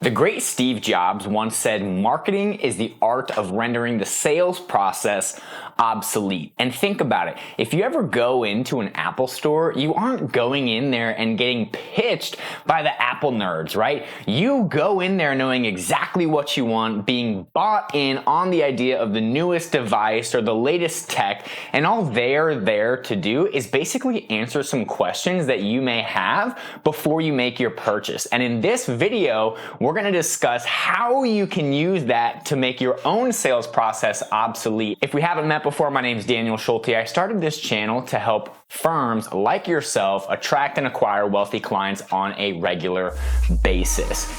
The great Steve Jobs once said, marketing is the art of rendering the sales process obsolete. And think about it. If you ever go into an Apple store, you aren't going in there and getting pitched by the Apple nerds, right? You go in there knowing exactly what you want, being bought in on the idea of the newest device or the latest tech, and all they're there to do is basically answer some questions that you may have before you make your purchase. And in this video, we're going to discuss how you can use that to make your own sales process obsolete. If we haven't met before, my name is Daniel Schulte. I started this channel to help firms like yourself attract and acquire wealthy clients on a regular basis.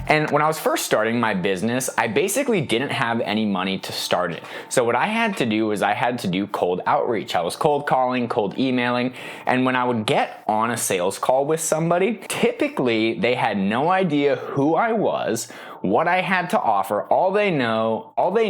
And when I was first starting my business, I basically didn't have any money to start it. So what I had to do was I had to do cold outreach. I was cold calling, cold emailing, and when I would get on a sales call with somebody, typically they had no idea who I was, what I had to offer. All they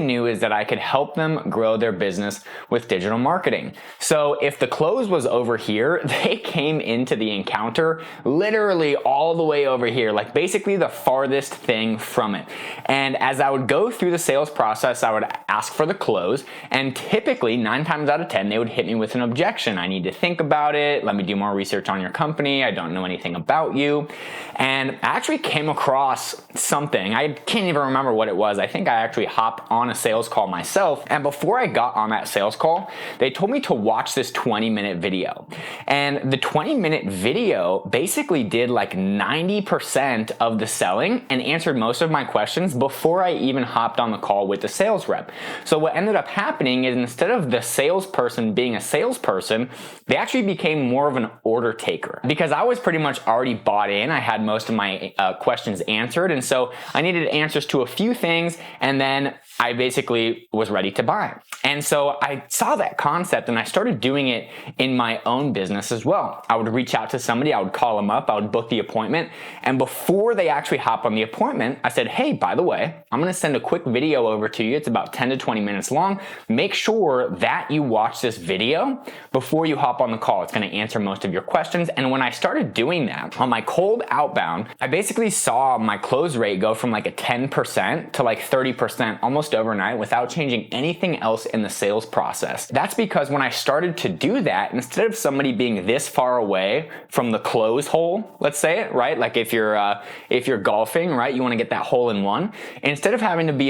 knew is that I could help them grow their business with digital marketing. So if the close was over here, they came into the encounter literally all the way over here, like basically the farthest thing from it. And as I would go through the sales process, I would ask for the close, and typically 9 times out of 10, they would hit me with an objection. I need to think about it. Let me do more research on your company. I don't know anything about you. And I actually came across something. I can't even remember what it was. I think I actually hopped on a sales call myself. And before I got on that sales call, they told me to watch this 20-minute video. And the 20-minute video basically did like 90% of the selling and answered most of my questions before I even hopped on the call with the sales rep. So what ended up happening is instead of the salesperson being a salesperson, they actually became more of an order taker. Because I was pretty much already bought in, I had most of my questions answered, and so I needed answers to a few things, and then I basically was ready to buy. And so I saw that concept and I started doing it in my own business as well. I would reach out to somebody, I would call them up, I would book the appointment, and before they actually hop on the appointment, I said, hey, by the way, I'm gonna send a quick video over to you. It's about 10 to 20 minutes long. Make sure that you watch this video before you hop on the call. It's gonna answer most of your questions. And when I started doing that on my cold outbound, I basically saw my close rate go from like a 10% to like 30% almost overnight without changing anything else in the sales process. That's because when I started to do that, instead of somebody being this far away from the close hole, let's say it, right? Like if you're golfing, right? You want to get that hole in one. Instead of having to be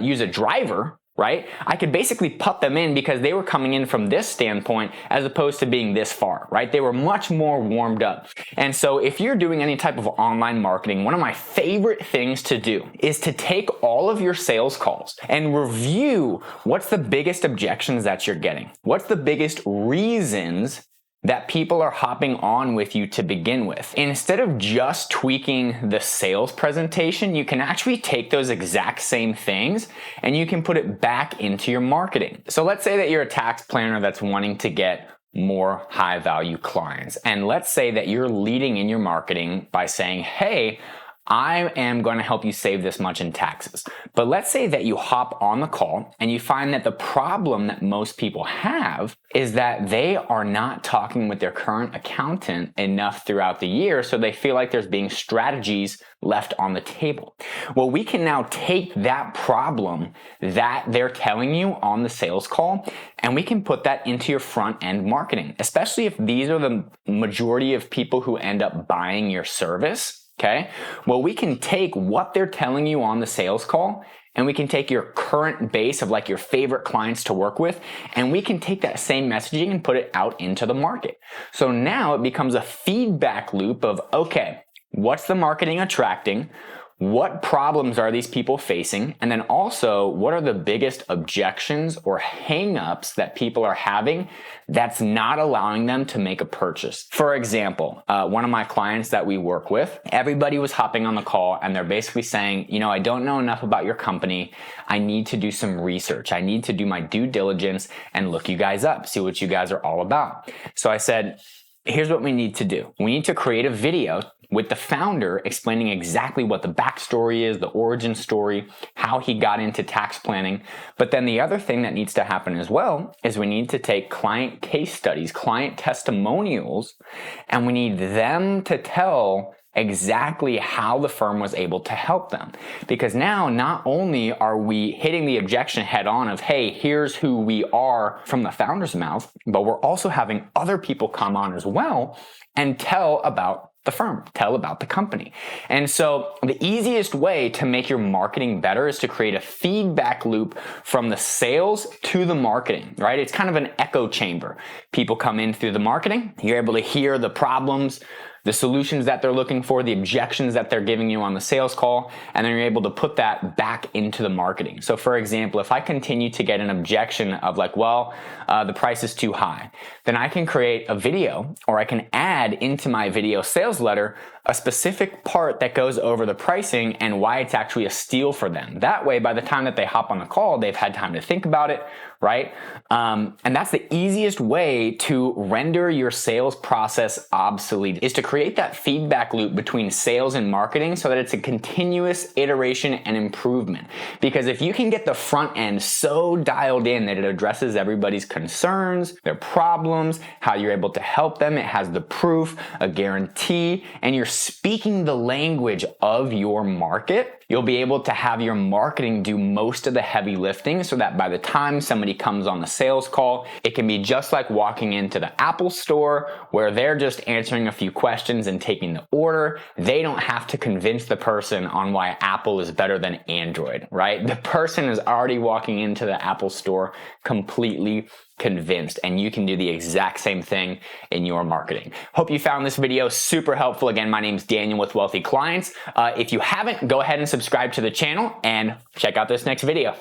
use a driver, right? I could basically put them in because they were coming in from this standpoint as opposed to being this far, right? They were much more warmed up. And so if you're doing any type of online marketing, one of my favorite things to do is to take all of your sales calls and review what's the biggest objections that you're getting. What's the biggest reasons that people are hopping on with you to begin with. Instead of just tweaking the sales presentation, you can actually take those exact same things and you can put it back into your marketing. So let's say that you're a tax planner that's wanting to get more high value clients. And let's say that you're leading in your marketing by saying, hey, I am going to help you save this much in taxes. But let's say that you hop on the call and you find that the problem that most people have is that they are not talking with their current accountant enough throughout the year, so they feel like there's being strategies left on the table. Well, we can now take that problem that they're telling you on the sales call and we can put that into your front end marketing, especially if these are the majority of people who end up buying your service. Okay, well, we can take what they're telling you on the sales call and we can take your current base of like your favorite clients to work with and we can take that same messaging and put it out into the market. So now it becomes a feedback loop of, okay, what's the marketing attracting? What problems are these people facing? And then also, what are the biggest objections or hangups that people are having that's not allowing them to make a purchase? For example, one of my clients that we work with, everybody was hopping on the call and they're basically saying, you know, I don't know enough about your company. I need to do some research. I need to do my due diligence and look you guys up, see what you guys are all about. So I said, here's what we need to do. We need to create a video with the founder, explaining exactly what the backstory is, the origin story, how he got into tax planning. But then the other thing that needs to happen as well is we need to take client case studies, client testimonials, and we need them to tell exactly how the firm was able to help them. Because now not only are we hitting the objection head on of, hey, here's who we are from the founder's mouth, but we're also having other people come on as well and tell about the firm, tell about the company. And so the easiest way to make your marketing better is to create a feedback loop from the sales to the marketing, right? It's kind of an echo chamber. People come in through the marketing, you're able to hear the problems, the solutions that they're looking for, the objections that they're giving you on the sales call, and then you're able to put that back into the marketing. So for example, if I continue to get an objection of like, well, the price is too high, then I can create a video, or I can add into my video sales letter a specific part that goes over the pricing and why it's actually a steal for them. That way, by the time that they hop on the call, they've had time to think about it, right? And that's the easiest way to render your sales process obsolete, is to create that feedback loop between sales and marketing so that it's a continuous iteration and improvement. Because if you can get the front end so dialed in that it addresses everybody's concerns, their problems, how you're able to help them, it has the proof, a guarantee, and you're speaking the language of your market, you'll be able to have your marketing do most of the heavy lifting so that by the time somebody comes on the sales call, it can be just like walking into the Apple store where they're just answering a few questions and taking the order. They don't have to convince the person on why Apple is better than Android, right? The person is already walking into the Apple store completely convinced, and you can do the exact same thing in your marketing. Hope you found this video super helpful. Again, my name's Daniel with Wealthy Clients. If you haven't, go ahead and subscribe to the channel and check out this next video.